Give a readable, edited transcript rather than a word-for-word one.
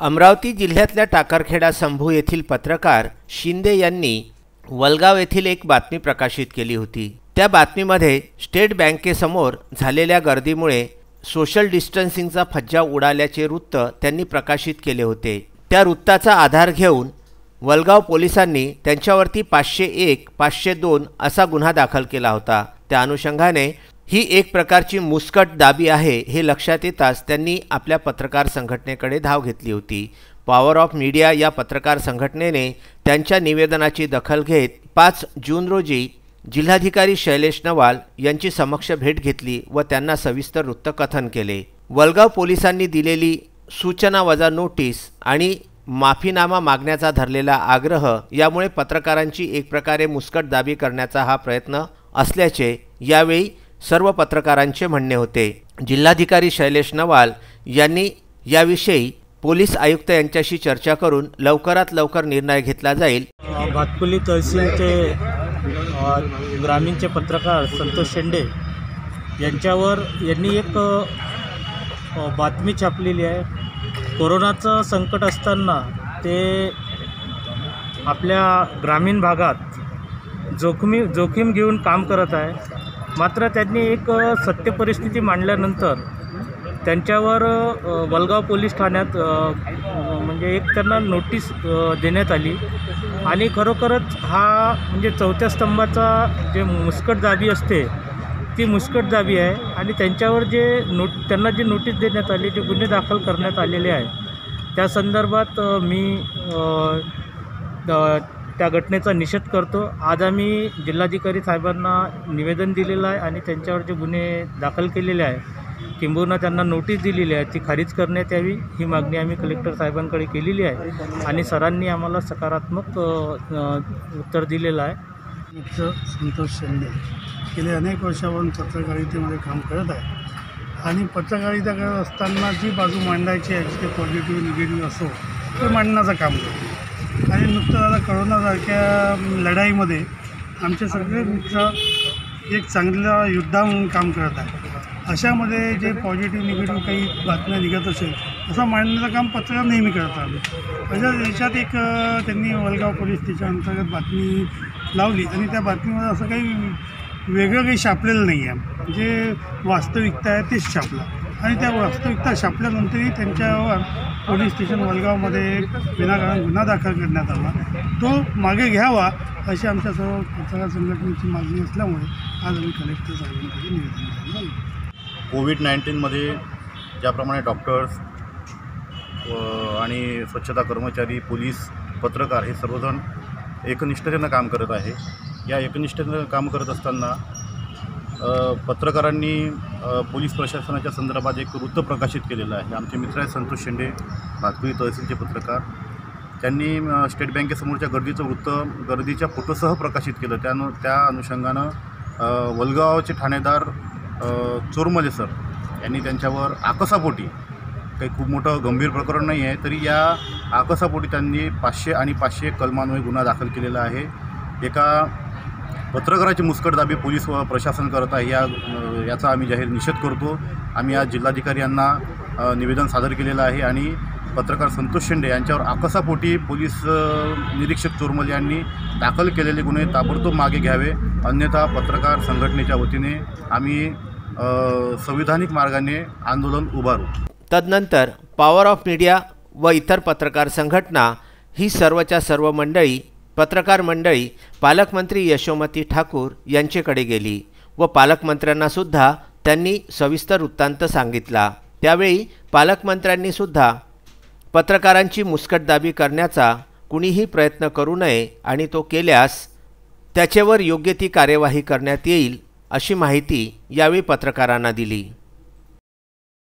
अमरावती जिल्ह्यातल्या टाकरखेडा संभू येथील पत्रकार शिंदे यांनी वलगाव येथील एक बातमी प्रकाशित केली होती। त्या बातमीमध्ये स्टेट बँकेसमोर झालेल्या गर्दीमुळे सोशल डिस्टन्सिंगचा फज्जा उडाल्याचे वृत्त त्यांनी प्रकाशित केले होते। त्या वृत्ताचा आधार घेऊन वलगाव पोलिसांनी त्यांच्यावरती 501, 502 असा गुन्हा दाखल केला होता। त्या अनुषंगाने ही एक प्रकारची मुस्कट दाबी आहे हे लक्षात येताच त्यांनी आपल्या पत्रकार संघटनेकडे धाव घेतली होती। पॉवर ऑफ मीडिया या पत्रकार संघटनेने त्यांच्या निवेदनाची दखल घेत 5 जून रोजी जिल्हाधिकारी शैलेश नवाल यांची समक्ष भेट घेतली व त्यांना सविस्तर वृत्तकथन केले। वलगाव पोलिसांनी दिलेली सूचना वजा नोटीस आणि माफीनामा मागण्याचा धरलेला आग्रह यामुळे पत्रकारांची एक प्रकारे मुस्कट दाबी करण्याचा हा प्रयत्न असल्याचे यावेळी सर्व पत्रकारांचे म्हणणे होते। जिल्हाधिकारी शैलेश नवाल यांनी याविषयी पोलीस आयुक्त यांच्याशी चर्चा करून लवकरात लवकर निर्णय घेतला जाईल। भातकुली तहसीलचे ग्रामीणचे पत्रकार संतोष शेंडे यांनी एक बातमी छापलेली आहे। कोरोनाचं संकट असताना ते आपल्या ग्रामीण भागात जोखीम घेऊन काम करत आहे। मात्र त्यांनी एक सत्य परिस्थिती मांडल्यानंतर त्यांच्यावर वलगाव पोलीस ठाण्यात म्हणजे एक त्यांना नोटीस देण्यात आली आणि खरोखरच हा म्हणजे चौथ्या स्तंभाचा जे मुस्कटदाबी असते ती मुस्कटदाबी आहे आणि त्यांच्यावर त्यांना जी नोटीस देण्यात आली, जे गुन्हे दाखल करण्यात आलेले आहे त्या संदर्भात मी त्या घटनेचा निषेध करतो। आज आम्ही जिल्हाधिकारी साहेबांना निवेदन दिलेलं आहे आणि त्यांच्यावर जे गुन्हे दाखल केलेले आहे किंबहुना त्यांना नोटीस दिलेली आहे ती खारिज करण्यात यावी ही मागणी आम्ही कलेक्टर साहेबांकडे केलेली आहे आणि सरांनी आम्हाला सकारात्मक उत्तर दिलेलं आहे। मित्र संतोष शेंडे गेले अनेक वर्षापासून पत्रकारितेमध्ये काम करत आहे आणि पत्रकारिता करत असताना जी बाजू मांडायची आहे जिथे पॉझिटिव्ह निगेटिव्ह असो ते मांडण्याचं काम करतो आणि नुकतं आता करोनासारख्या लढाईमध्ये आमचे सगळे मित्र एक चांगल्या योद्धा म्हणून काम करत आहे। अशामध्ये जे पॉझिटिव्ह निगेटिव्ह काही बातम्या निघत असेल असं मांडण्याचं काम पत्रकार नेहमी करतात। अशा याच्यात एक त्यांनी वलगाव पोलीस स्टेशन अंतर्गत बातमी लावली आणि त्या बातमीमध्ये असं काही वेगळं काही छापलेलं नाही आहे, जे वास्तविकता आहे तेच छापलं आणि त्या वास्तविकता छापल्यानंतरही त्यांच्यावर पोलीस स्टेशन वलगावमध्ये विनाकारण गुन्हा दाखल करण्यात आला, तो मागे घ्यावा अशी आमच्या सर्व पत्रकार संघटनेची मागणी असल्यामुळे आज आम्ही कलेक्टर साहेबांकडे निवेदन दिलं। कोविड-19मध्ये ज्याप्रमाणे डॉक्टर्स आणि स्वच्छता कर्मचारी, पोलीस, पत्रकार हे सर्वजण एकनिष्ठतेनं काम करत आहे। या एकनिष्ठतेनं काम करत असताना पत्रकारांनी पोलीस प्रशासनाच्या संदर्भात एक वृत्त प्रकाशित केलेलं आहे। आमचे मित्र आहेत संतोष शेंडे, भातकुली तहसीलचे पत्रकार, त्यांनी स्टेट बँकेसमोरच्या गर्दीच्या फोटोसह प्रकाशित केलं। त्या अनुषंगानं वलगावचे ठाणेदार चोरमले सर यांनी त्यांच्यावर आकसापोटी, काही खूप मोठं गंभीर प्रकरण नाही आहे तरी या आकसापोटी त्यांनी 500 आणि 501 कलमान्वये गुन्हा दाखल केलेला आहे। एका पत्रकाराची मुस्कटदाबी पोलीस व प्रशासन करत आहे याचा आम्ही जाहीर निषेध करतो। आम्ही आज जिल्हाधिकारी यांना निवेदन सादर केलेलं आहे आणि पत्रकार संतोष शेंडे यांच्यावर आकसापोटी पोलीस निरीक्षक चोरमले यांनी दाखल केलेले गुन्हे ताबडतोब मागे घ्यावे, अन्यथा पत्रकार संघटनेच्या वतीने आम्ही संविधानिक मार्गाने आंदोलन उभारू। तदनंतर पॉवर ऑफ मीडिया व इतर पत्रकार संघटना ही सर्वच्या सर्व मंडळी, पत्रकार मंडळी पालकमंत्री यशोमती ठाकूर यांच्याकडे गेली व पालकमंत्र्यांना सुद्धा त्यांनी सविस्तर वृत्तांत सांगितला। त्यावेळी पालकमंत्र्यांनी सुद्धा पत्रकारांची मुस्कटदाबी करण्याचा कुणीही प्रयत्न करू नये आणि तो केल्यास त्याच्यावर योग्य ती कार्यवाही करण्यात येईल अशी माहिती यावेळी पत्रकारांना दिली।